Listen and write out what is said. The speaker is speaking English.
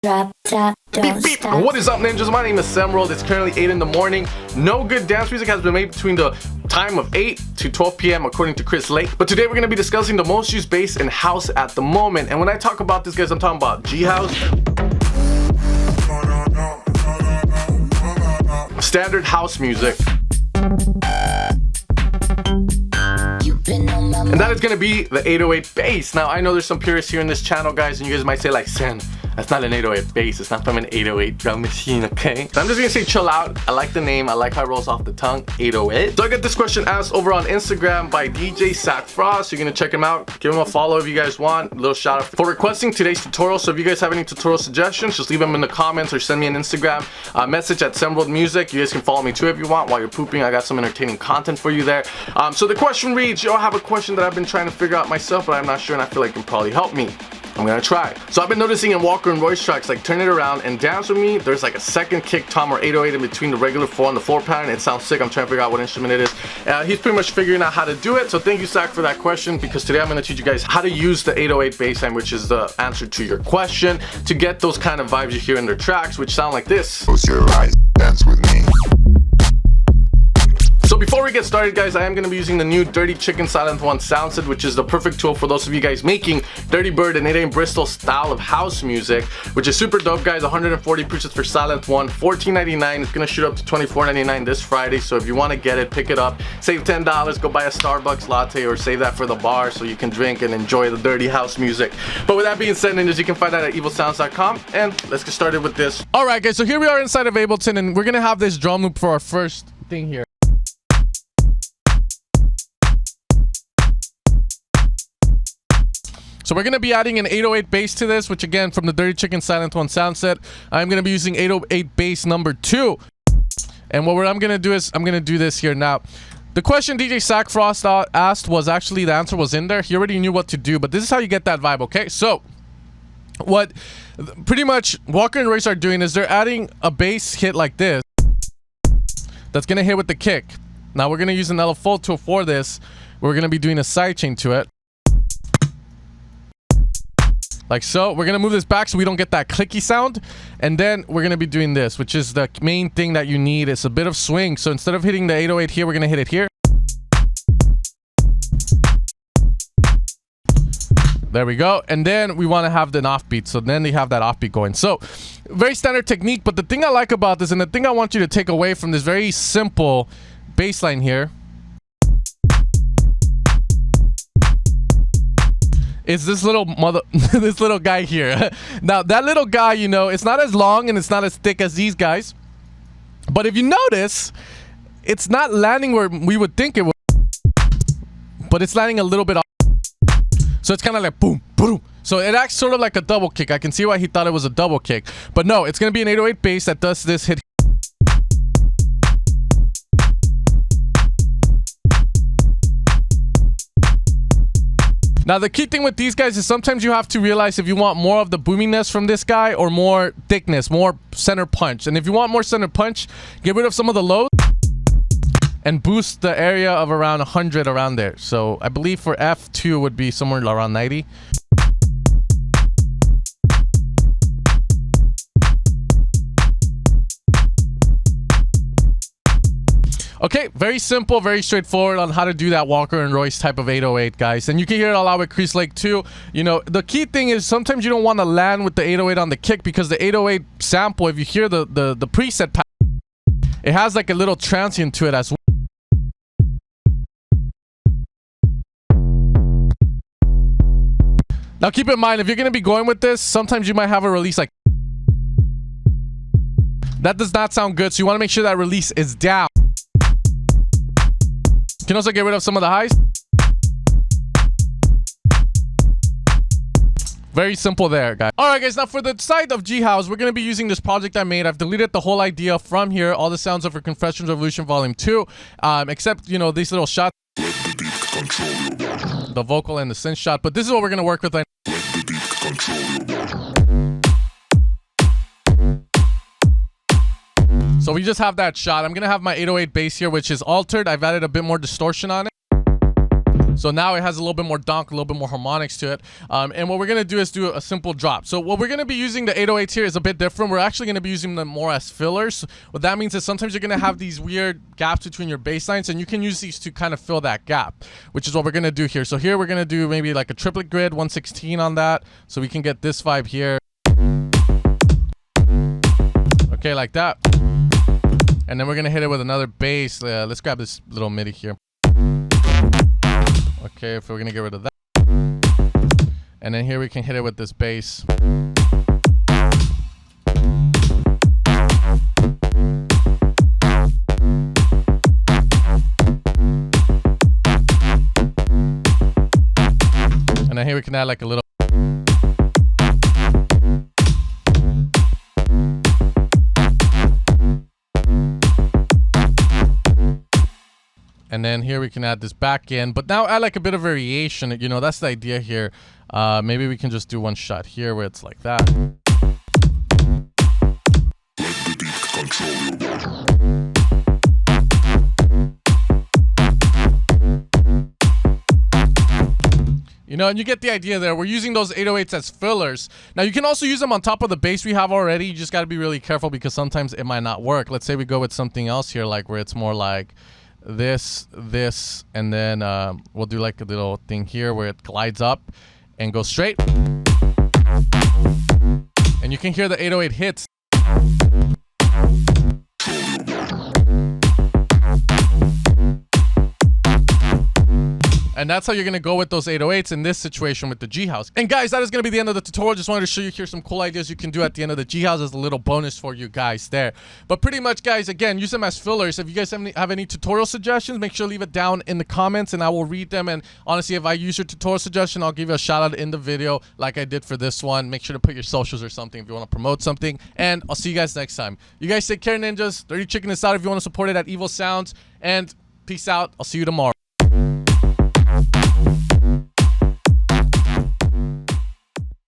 Drop, top, don't Beep. stop. What is up, ninjas? My name is Semworld. It's currently 8 in the morning. No good dance music has been made between the time of 8 to 12 p.m. according to Chris Lake. But today we're going to be discussing the most used bass in house at the moment. And when I talk about this, guys, I'm talking about G house, standard house music, and that is going to be the 808 bass. Now, I know there's some purists here in this channel, guys, and you guys might say like, Sen, that's not an 808 bass. It's not from an 808 drum machine, okay? So I'm just gonna say chill out. I like the name. I like how it rolls off the tongue, 808. So I got this question asked over on Instagram by DJ Sack Frost. You're gonna check him out. Give him a follow if you guys want. A little shout out for requesting today's tutorial. So if you guys have any tutorial suggestions, just leave them in the comments or send me an Instagram message at Semworld Music. You guys can follow me too if you want. While you're pooping, I got some entertaining content for you there. So the question reads, yo, I have a question that I've been trying to figure out myself, but I'm not sure and I feel like it can probably help me. I'm gonna try. So I've been noticing in Walker and Royce tracks, like Turn It Around and Dance With Me, there's like a second kick tom or 808 in between the regular 4 and the 4 pattern. It sounds sick. I'm trying to figure out what instrument it is. He's pretty much figuring out how to do it. So thank you, Zach, for that question, because today I'm gonna teach you guys how to use the 808 bass line, which is the answer to your question, to get those kind of vibes you hear in their tracks, which sound like this. Close your eyes, dance with me. So before we get started, guys, I am going to be using the new Dirty Chicken Silent One sound set, which is the perfect tool for those of you guys making Dirtybird and 8 Bristol style of house music, which is super dope, guys. 140 pieces for Silent One, $14.99. It's going to shoot up to $24.99 this Friday. So if you want to get it, pick it up, save $10, go buy a Starbucks latte or save that for the bar so you can drink and enjoy the dirty house music. But with that being said, ninjas, you can find that at evilsounds.com, and let's get started with this. All right, guys, so here we are inside of Ableton, and we're going to have this drum loop for our first thing here. So we're going to be adding an 808 bass to this, which again, from the Dirty Chicken Silent One sound set, I'm going to be using 808 bass number 2. And what I'm going to do is, I'm going to do this here now. The question DJ Sack Frost asked was actually, the answer was in there. He already knew what to do, but this is how you get that vibe, okay? So, what pretty much Walker and Royce are doing is they're adding a bass hit like this that's going to hit with the kick. Now we're going to use an LFO tool for this. We're going to be doing a sidechain to it. Like so. We're going to move this back so we don't get that clicky sound. And then we're going to be doing this, which is the main thing that you need. It's a bit of swing. So instead of hitting the 808 here, we're going to hit it here. There we go. And then we want to have an offbeat. So then they have that offbeat going. So very standard technique. But the thing I like about this, and the thing I want you to take away from this very simple bass line here, is this little this little guy here. Now that little guy, you know, it's not as long and it's not as thick as these guys, but if you notice, it's not landing where we would think it would, but it's landing a little bit off. So it's kind of like boom, boom. So it acts sort of like a double kick. I can see why he thought it was a double kick, but no, it's gonna be an 808 bass that does this hit. Now, the key thing with these guys is sometimes you have to realize if you want more of the boominess from this guy or more thickness, more center punch. And if you want more center punch, get rid of some of the lows and boost the area of around 100 around there. So I believe for F2 would be somewhere around 90. Okay, very simple, very straightforward on how to do that Walker and Royce type of 808, guys. And you can hear it a lot with Chris Lake too. You know, the key thing is sometimes you don't want to land with the 808 on the kick, because the 808 sample, if you hear the preset pattern, it has like a little transient to it as well. Now keep in mind, if you're going to be going with this, sometimes you might have a release like that. Does not sound good, so you want to make sure that release is down. You can also get rid of some of the highs. Very simple there, guys. All right, guys. Now for the side of G House, we're going to be using this project I made. I've deleted the whole idea from here. All the sounds are for Confessions Revolution Volume 2. Except, you know, these little shots. The vocal and the synth shot. But this is what we're going to work with. So we just have that shot. I'm going to have my 808 bass here, which is altered. I've added a bit more distortion on it. So now it has a little bit more donk, a little bit more harmonics to it. And what we're going to do is do a simple drop. So what we're going to be using the 808s here is a bit different. We're actually going to be using them more as fillers. What that means is sometimes you're going to have these weird gaps between your bass lines, and you can use these to kind of fill that gap, which is what we're going to do here. So here we're going to do maybe like a triplet grid, 116 on that, so we can get this vibe here. Okay, like that. And then we're going to hit it with another bass. Let's grab this little MIDI here. Okay, if we're going to get rid of that. And then here we can hit it with this bass. And then here we can add like a little. And then here we can add this back in, but now add like a bit of variation. You know, that's the idea here. Maybe we can just do one shot here where it's like that. You know, and you get the idea there. We're using those 808s as fillers. Now, you can also use them on top of the bass we have already. You just got to be really careful because sometimes it might not work. Let's say we go with something else here, like where it's more like this, and then we'll do like a little thing here where it glides up and goes straight. And you can hear the 808 hits. And that's how you're going to go with those 808s in this situation with the G House. And guys, that is going to be the end of the tutorial. Just wanted to show you here some cool ideas you can do at the end of the G House as a little bonus for you guys there. But pretty much, guys, again, use them as fillers. If you guys have any tutorial suggestions, make sure to leave it down in the comments and I will read them. And honestly, if I use your tutorial suggestion, I'll give you a shout out in the video like I did for this one. Make sure to put your socials or something if you want to promote something. And I'll see you guys next time. You guys take care, ninjas. Dirty Chicken is out if you want to support it at Evil Sounds. And peace out. I'll see you tomorrow.